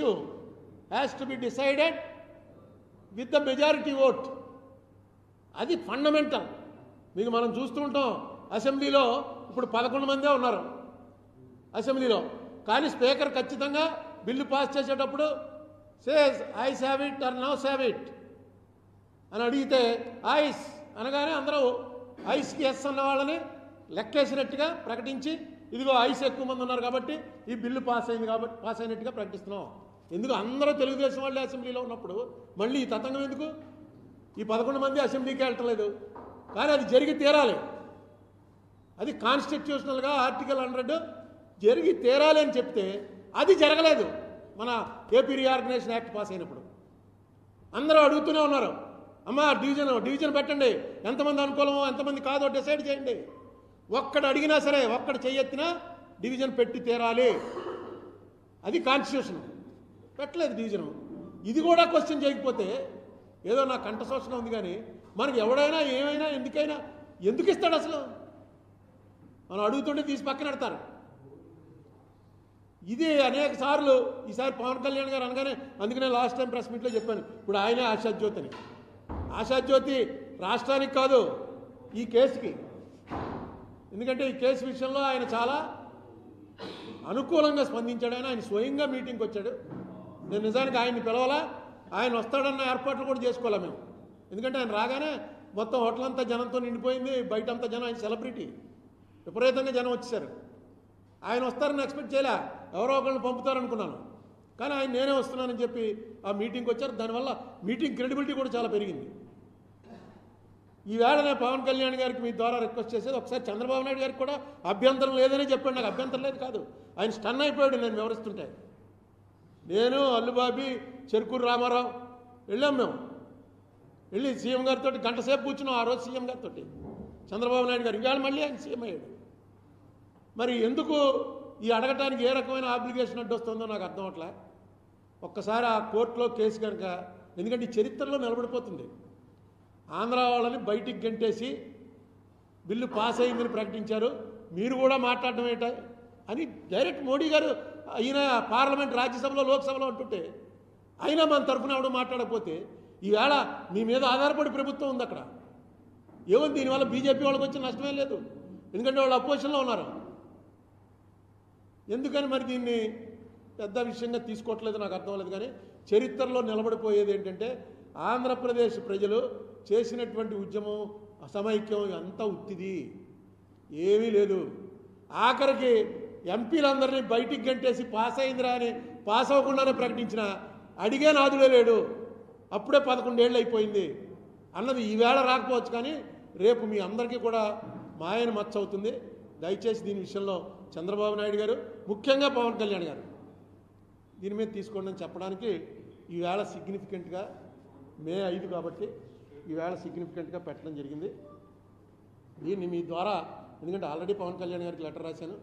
issue has to be decided with the majority vote. అది fundamental. మీకు మనం చూస్తూ ఉంటాం అసెంబ్లీలో ఇప్పుడు 11 మందే ఉన్నారు అసెంబ్లీలో, కానీ స్పీకర్ ఖచ్చితంగా బిల్లు పాస్ చేసేటప్పుడు says ayes have it or no have it అని అడిగితే ఐస్ అనగానే అందరూ ఐస్కి ఎస్ అన్న వాళ్ళని లెక్కేసినట్టుగా ప్రకటించి ఇదిగో ఐస్ ఎక్కువ మంది ఉన్నారు కాబట్టి ఈ బిల్లు పాస్ అయింది కాబట్టి పాస్ అయినట్టుగా ప్రకటిస్తున్నాం. ఎందుకు అందరూ తెలుగుదేశం వాళ్ళే అసెంబ్లీలో ఉన్నప్పుడు మళ్ళీ ఈ తతంగం ఎందుకు? ఈ 11 మంది అసెంబ్లీకి వెళ్ళట్లేదు, కానీ అది జరిగి తీరాలి. అది కాన్స్టిట్యూషనల్గా ఆర్టికల్ 100 జరిగి తీరాలి అని చెప్తే అది జరగలేదు. మన ఏపీ రీఆర్గనైజేషన్ యాక్ట్ పాస్ అయినప్పుడు అందరూ అడుగుతూనే ఉన్నారు, అమ్మా డివిజన్ పెట్టండి, ఎంతమంది అనుకూలమో ఎంతమంది కాదో డిసైడ్ చేయండి. ఒక్కడు అడిగినా సరే, ఒక్కడు చెయ్యెత్తినా డివిజన్ పెట్టి తీరాలి. అది కాన్స్టిట్యూషన్. పెట్టలేదు డివిజను. ఇది కూడా క్వశ్చన్ చేయకపోతే ఏదో నా కంఠశోషణ ఉంది, కానీ మనకి ఎవడైనా ఏమైనా ఎందుకైనా ఎందుకు ఇస్తాడు అసలు? మనం అడుగుతుంటే తీసి పక్కన పెడతారు. ఇది అనేక సార్లు ఈసారి పవన్ కళ్యాణ్ గారు అనగానే, అందుకనే లాస్ట్ టైం ప్రెస్ మీట్లో చెప్పాను, ఇప్పుడు ఆయనే ఆశాజ్యోతి అని. ఆశాజ్యోతి రాష్ట్రానికి కాదు, ఈ కేసుకి. ఎందుకంటే ఈ కేసు విషయంలో ఆయన చాలా అనుకూలంగా స్పందించాడు. ఆయన స్వయంగా మీటింగ్కి వచ్చాడు. నేను నిజానికి ఆయన్ని పిలవాలా, ఆయన వస్తాడన్న ఏర్పాట్లు కూడా చేసుకోవాలి మేము. ఎందుకంటే ఆయన రాగానే మొత్తం హోటల్ అంతా జనంతో నిండిపోయింది, బయటంతా జనం, ఆయన సెలబ్రిటీ, విపరీతంగా జనం వచ్చేసారు. ఆయన వస్తారని ఎక్స్పెక్ట్ చేయలే, ఎవరో ఒకరిని పంపుతారనుకున్నాను, కానీ ఆయన నేనే వస్తున్నానని చెప్పి ఆ మీటింగ్కి వచ్చారు. దానివల్ల మీటింగ్ క్రెడిబిలిటీ కూడా చాలా పెరిగింది. ఈవేళ నేను పవన్ కళ్యాణ్ గారికి మీ ద్వారా రిక్వెస్ట్ చేసేది, ఒకసారి చంద్రబాబు నాయుడు గారికి కూడా అభ్యంతరం లేదని చెప్పాడు. నాకు అభ్యంతరం లేదు కాదు, ఆయన స్టన్ అయిపోయాడు నేను వివరిస్తుంటే. నేను అల్లుబాబి చెరుకూరు రామారావు వెళ్ళాం. మేము వెళ్ళి సీఎం గారితో గంట సేపు కూర్చున్నాం. ఆ రోజు సీఎం గారితో చంద్రబాబు నాయుడు గారు, ఇవాళ మళ్ళీ ఆయన సీఎం అయ్యాడు. మరి ఎందుకు ఈ అడగటానికి ఏ రకమైన ఆబ్లిగేషన్ అడ్డు వస్తుందో నాకు అర్థం అవట్లే. ఒక్కసారి ఆ కోర్టులో కేసు కనుక, ఎందుకంటే ఈ చరిత్రలో నిలబడిపోతుంది. ఆంధ్ర వాళ్ళని బయటికి గంటేసి బిల్లు పాస్ అయిందని ప్రకటించారు, మీరు కూడా మాట్లాడడం ఏంట అని డైరెక్ట్ మోడీ గారు అయినా పార్లమెంట్, రాజ్యసభలో, లోక్సభలో అంటుంటే అయినా మన తరఫున ఎవడు మాట్లాడకపోతే ఈవేళ మీ మీద ఆధారపడి ప్రభుత్వం ఉంది అక్కడ. ఏముంది దీనివల్ల? బీజేపీ వాళ్ళకి వచ్చిన నష్టమే లేదు, ఎందుకంటే వాళ్ళు అపోజిషన్లో ఉన్నారు. ఎందుకని మరి దీన్ని పెద్ద విషయంగా తీసుకోవట్లేదు నాకు అర్థం లేదు. కానీ చరిత్రలో నిలబడిపోయేది ఏంటంటే ఆంధ్రప్రదేశ్ ప్రజలు చేసినటువంటి ఉద్యమం, అసమైక్యం అంతా ఉత్తిది, ఏమీ లేదు. ఆఖరికి ఎంపీలందరినీ బయటికి గంటేసి పాస్ అయిందిరా అని పాస్ అవ్వకుండానే ప్రకటించిన అడిగే నాదుడే లేడు. అప్పుడే 11 ఏళ్ళు అయిపోయింది అన్నది ఈవేళ రాకపోవచ్చు, కానీ రేపు మీ అందరికీ కూడా మాయను మచ్చ అవుతుంది. దయచేసి దీని విషయంలో చంద్రబాబు నాయుడు గారు, ముఖ్యంగా పవన్ కళ్యాణ్ గారు దీని మీద తీసుకోండి అని చెప్పడానికి ఈవేళ సిగ్నిఫికెంట్గా మే 5 కాబట్టి ఈవేళ సిగ్నిఫికెంట్గా పెట్టడం జరిగింది. దీన్ని మీ ద్వారా, ఎందుకంటే ఆల్రెడీ పవన్ కళ్యాణ్ గారికి లెటర్ రాశాను,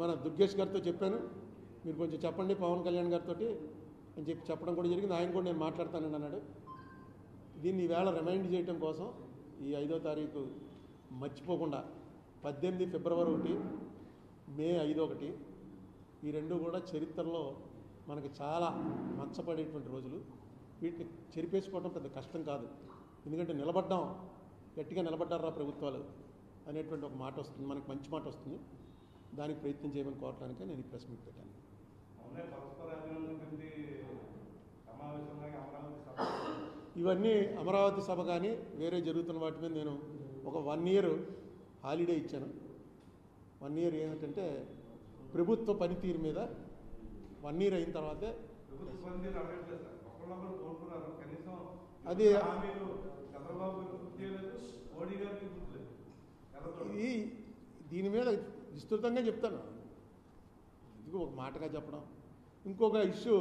మన దుర్గేష్ గారితో చెప్పాను, మీరు కొంచెం చెప్పండి పవన్ కళ్యాణ్ గారితో అని చెప్పడం కూడా జరిగింది. ఆయన కూడా నేను మాట్లాడతానని అన్నాడు. దీన్ని ఈవేళ రిమైండ్ చేయడం కోసం ఈ 5వ తారీఖు మర్చిపోకుండా 18 ఫిబ్రవరి 1, మే 5 1, ఈ రెండు కూడా చరిత్రలో మనకి చాలా మచ్చపడేటువంటి రోజులు. వీటిని చెరిపేసుకోవడం పెద్ద కష్టం కాదు, ఎందుకంటే నిలబడ్డాం, గట్టిగా నిలబడ్డారా ప్రభుత్వాలు అనేటువంటి ఒక మాట వస్తుంది, మనకు మంచి మాట వస్తుంది. దానికి ప్రయత్నం చేయమని కోరటానికే నేను ఈ ప్రెస్ మీట్ పెట్టాను. ఇవన్నీ అమరావతి సభ కానీ వేరే జరుగుతున్న వాటి మీద నేను ఒక 1 ఇయర్ హాలిడే ఇచ్చాను. 1 ఇయర్ ఏంటంటే ప్రభుత్వ పనితీరు మీద 1 ఇయర్ అయిన తర్వాతే అది దీని మీద విస్తృతంగా చెప్తాను. ఇది ఒక మాటగా చెప్పడం. ఇంకొక ఇష్యూ